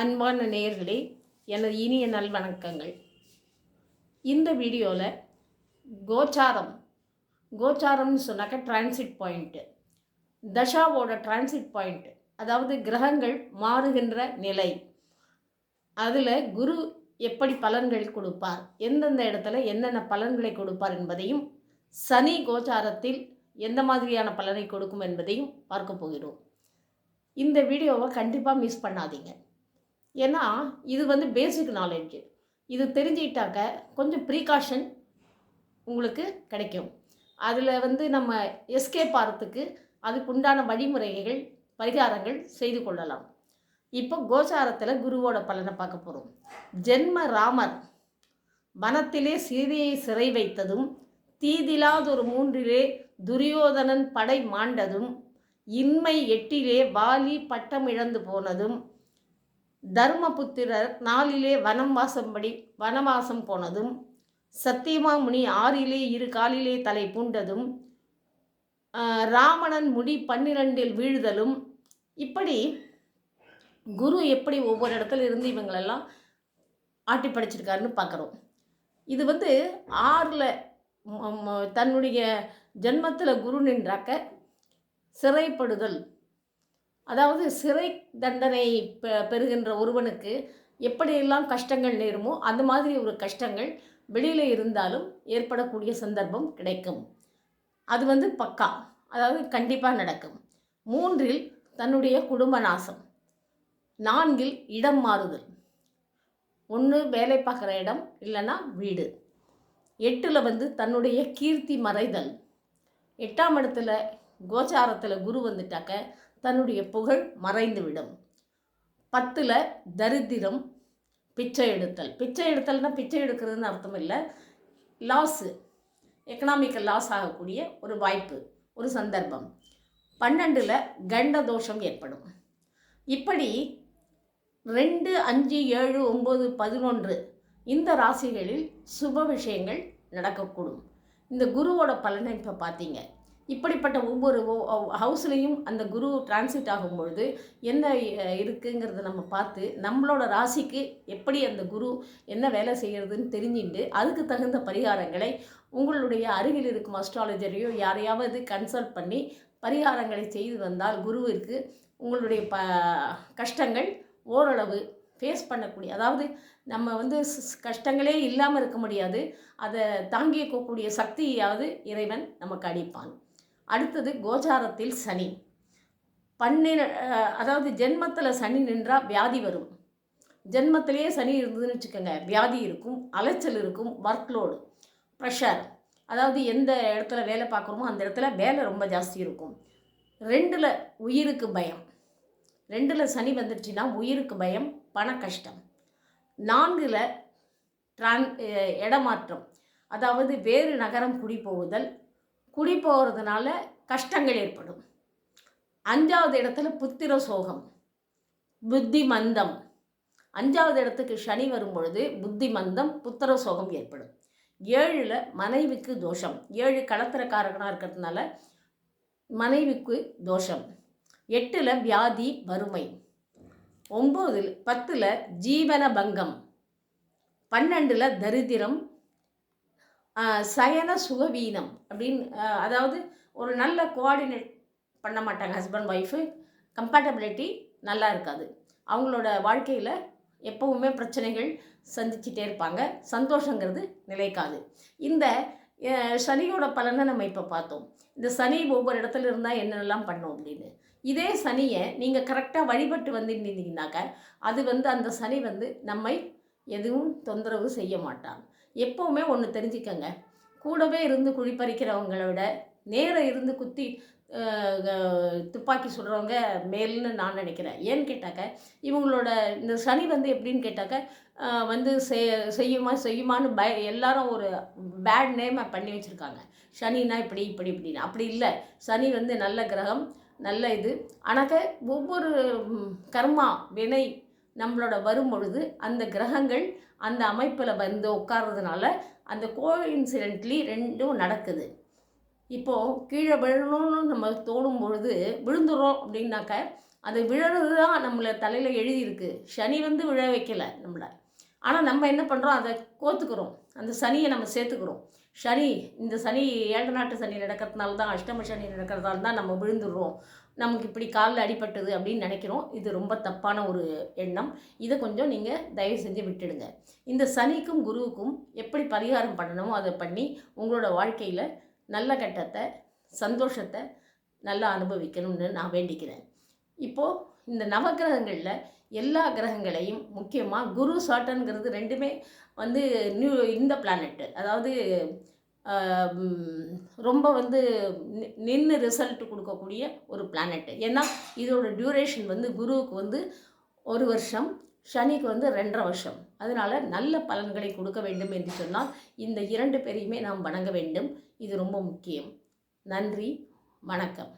அன்பான நேயர்களே, எனது இனிய நல்வணக்கங்கள். இந்த வீடியோவில் கோச்சாரம்னு சொன்னாக்க டிரான்சிட் பாயிண்ட்டு, தசாவோட டிரான்சிட் பாயிண்ட்டு, அதாவது கிரகங்கள் மாறுகின்ற நிலை, அதில் குரு எப்படி பலன்கள் கொடுப்பார், எந்தெந்த இடத்துல என்னென்ன பலன்களை கொடுப்பார் என்பதையும், சனி கோச்சாரத்தில் எந்த மாதிரியான பலனை கொடுக்கும் என்பதையும் பார்க்க போகிறோம். இந்த வீடியோவை கண்டிப்பாக மிஸ் பண்ணாதீங்க. ஏன்னா இது பேசிக் நாலேஜ். இது தெரிஞ்சுக்கிட்டாக்க கொஞ்சம் ப்ரீகாஷன் உங்களுக்கு கிடைக்கும். அதில் நம்ம எஸ்கேப் ஆகிறதுக்கு அதுக்குண்டான வழிமுறைகள் பரிகாரங்கள் செய்து கொள்ளலாம். இப்போ கோச்சாரத்தில் குருவோட பலனை பார்க்க போகிறோம். ஜென்ம ராமர் வனத்திலே சீதையை சிறை வைத்ததும், தீதிலாதொரு 3 துரியோதனன் படை மாண்டதும், இன்மை 8 வாலி பட்டம் இழந்து போனதும், தர்மபுத்திரர் 4 வனவாசம் போனதும், சத்தியமாமுனி 6 2 காலிலே தலை பூண்டதும், ராவணன் முடி 12 வீழ்தலும், இப்படி குரு எப்படி ஒவ்வொரு இடத்துல இருந்து இவங்களெல்லாம் ஆட்டி படைச்சிருக்காருன்னு பார்க்குறோம். இது 6 தன்னுடைய ஜென்மத்தில் குரு நின்றாக்க சிறைப்படுதல், அதாவது சிறை தண்டனை பெறுகின்ற ஒருவனுக்கு எப்படியெல்லாம் கஷ்டங்கள் நேருமோ அந்த மாதிரி ஒரு கஷ்டங்கள் வெளியில் இருந்தாலும் ஏற்படக்கூடிய சந்தர்ப்பம் கிடைக்கும். அது பக்கா, அதாவது கண்டிப்பாக நடக்கும். 3 தன்னுடைய குடும்ப நாசம், 4 இடம் மாறுதல், ஒன்று வேலை பார்க்குற இடம் இல்லைன்னா வீடு, 8 தன்னுடைய கீர்த்தி மறைதல், 8ஆம் இடத்துல கோச்சாரத்தில் குரு வந்துட்டாக்க தன்னுடைய புகழ் மறைந்துவிடும். 10 தரித்திரம், பிச்சை எடுத்தல்னா பிச்சை எடுக்கிறதுன்னு அர்த்தம் இல்லை, லாஸு, எக்கனாமிக்கல் லாஸ் ஆகக்கூடிய ஒரு வாய்ப்பு, ஒரு சந்தர்ப்பம். 12 கண்ட தோஷம் ஏற்படும். இப்படி 2, 5, 7, 9, 11 இந்த ராசிகளில் சுப விஷயங்கள் நடக்கக்கூடும். இந்த குருவோட பலனை இப்போ பார்த்தீங்க. இப்படிப்பட்ட ஒவ்வொரு ஹவுஸ்லேயும் அந்த குரு டிரான்சிட் ஆகும்பொழுது என்ன இருக்குங்கிறத நம்ம பார்த்து நம்மளோட ராசிக்கு எப்படி அந்த குரு என்ன வேலை செய்கிறதுன்னு தெரிஞ்சுட்டு அதுக்கு தகுந்த பரிகாரங்களை உங்களுடைய அருகில் இருக்கும் அஸ்ட்ராலஜரையோ யாரையாவது கன்சல்ட் பண்ணி பரிகாரங்களை செய்து வந்தால் குருவிற்கு உங்களுடைய கஷ்டங்கள் ஓரளவு ஃபேஸ் பண்ணக்கூடிய, அதாவது நம்ம கஷ்டங்களே இல்லாமல் இருக்க முடியாது, அதை தாங்கிக்கக்கூடிய சக்தியாவது இறைவன் நமக்கு அளிப்பான். அடுத்தது கோச்சாரத்தில் சனி. அதாவது ஜென்மத்தில் சனி நின்றால் வியாதி வரும். ஜென்மத்திலேயே சனி இருந்ததுன்னு வச்சுக்கோங்க, வியாதி இருக்கும், அலைச்சல் இருக்கும், ஒர்க்லோடு, ப்ரெஷர், அதாவது எந்த இடத்துல வேலை பார்க்குறோமோ அந்த இடத்துல வேலை ரொம்ப ஜாஸ்தி இருக்கும். 2 உயிருக்கு பயம், 2 சனி வந்துடுச்சுன்னா உயிருக்கு பயம், பண கஷ்டம். 4 இடமாற்றம், அதாவது வேறு நகரம் குடி போகிறதுனால கஷ்டங்கள் ஏற்படும். 5வது இடத்துல புத்திர சோகம், புத்தி மந்தம். 5வது இடத்துக்கு சனி வரும்பொழுது புத்தி மந்தம், புத்திர சோகம் ஏற்படும். 7 மனைவிக்கு தோஷம், 7 களத்திரக்காரகனாக இருக்கிறதுனால மனைவிக்கு தோஷம். 8 வியாதி வறுமை. 10 ஜீவன பங்கம். 12 தரித்திரம், சயன சுகவீனம் அப்படின்னு, அதாவது ஒரு நல்ல கோஆர்டினேட் பண்ண மாட்டாங்க ஹஸ்பண்ட் ஒய்ஃபு, கம்பேட்டபிலிட்டி நல்லா இருக்காது, அவங்களோட வாழ்க்கையில் எப்போவுமே பிரச்சனைகள் சந்திச்சுட்டே இருப்பாங்க, சந்தோஷங்கிறது நிலைக்காது. இந்த சனியோட பலனை நம்ம இப்போ பார்த்தோம். இந்த சனி ஒவ்வொரு இடத்துல இருந்தால் என்னெல்லாம் பண்ணோம் அப்படின்னு. இதே சனியை நீங்கள் கரெக்டாக வழிபட்டு வந்துருந்தீங்கன்னாக்க அது அந்த சனி நம்மை எதுவும் தொந்தரவு செய்ய மாட்டாங்க. எப்போவுமே ஒன்று தெரிஞ்சுக்கங்க, கூடவே இருந்து குழிப்பறிக்கிறவங்கள விட நேராக இருந்து குத்தி துப்பாக்கி சுடுறவங்க மேல்னு நான் நினைக்கிறேன். ஏன்னு கேட்டாக்க இவங்களோட இந்த சனி எப்படின்னு கேட்டாக்க செய்யுமான்னு எல்லாரும் ஒரு பேட் நேமை பண்ணி வச்சுருக்காங்க. சனினா இப்படின்னு. அப்படி இல்லை, சனி நல்ல கிரகம், நல்ல இது. ஆனாக்க ஒவ்வொரு கர்மா வினை நம்மளோட வரும் பொழுது அந்த கிரகங்கள் அந்த அமைப்பில் உட்கார்றதுனால அந்த கோஇன்சிடென்ட்லி 2 நடக்குது. இப்போது கீழே விழணும்னு நம்ம தோணும் பொழுது விழுந்துடும் அப்படின்னாக்க அது விழறது தான் நம்மளை தலையில் எழுதியிருக்கு. சனி வந்து விழ வைக்கலை நம்மளை. ஆனால் நம்ம என்ன பண்ணுறோம், அதை கோத்துக்கிறோம், அந்த சனியை நம்ம சேர்த்துக்கிறோம். சனி, இந்த சனி 7 நாட்டு சனி நடக்கிறதுனால தான், அஷ்டம சனி நடக்கிறதால தான் நம்ம விழுந்துடுறோம், நமக்கு இப்படி காலில் அடிபட்டது அப்படின்னு நினைக்கிறோம். இது ரொம்ப தப்பான ஒரு எண்ணம். இதை கொஞ்சம் நீங்கள் தயவு செஞ்சு விட்டுடுங்க. இந்த சனிக்கும் குருவுக்கும் எப்படி பரிகாரம் பண்ணணுமோ அதை பண்ணி உங்களோட வாழ்க்கையில் நல்ல கட்டத்தை, சந்தோஷத்தை நல்லா அனுபவிக்கணும்னு நான் வேண்டிக்கிறேன். இப்போது இந்த நவகிரகங்களில் எல்லா கிரகங்களையும், முக்கியமாக குரு சாட்டன்கிறது ரெண்டுமே வந்து இந்த பிளானெட்டு, அதாவது ரொம்ப வந்து நின்று ரிசல்ட் கொடுக்கக்கூடிய ஒரு பிளானெட்டு. ஏன்னா இதோட டியூரேஷன் வந்து குருவுக்கு வந்து 1 வருஷம், சனிக்கு வந்து 2.5 வருஷம். அதனால் நல்ல பலன்களை கொடுக்க வேண்டும் என்று சொன்னால் இந்த 2 பேரையுமே நாம் வணங்க வேண்டும். இது ரொம்ப முக்கியம். நன்றி, வணக்கம்.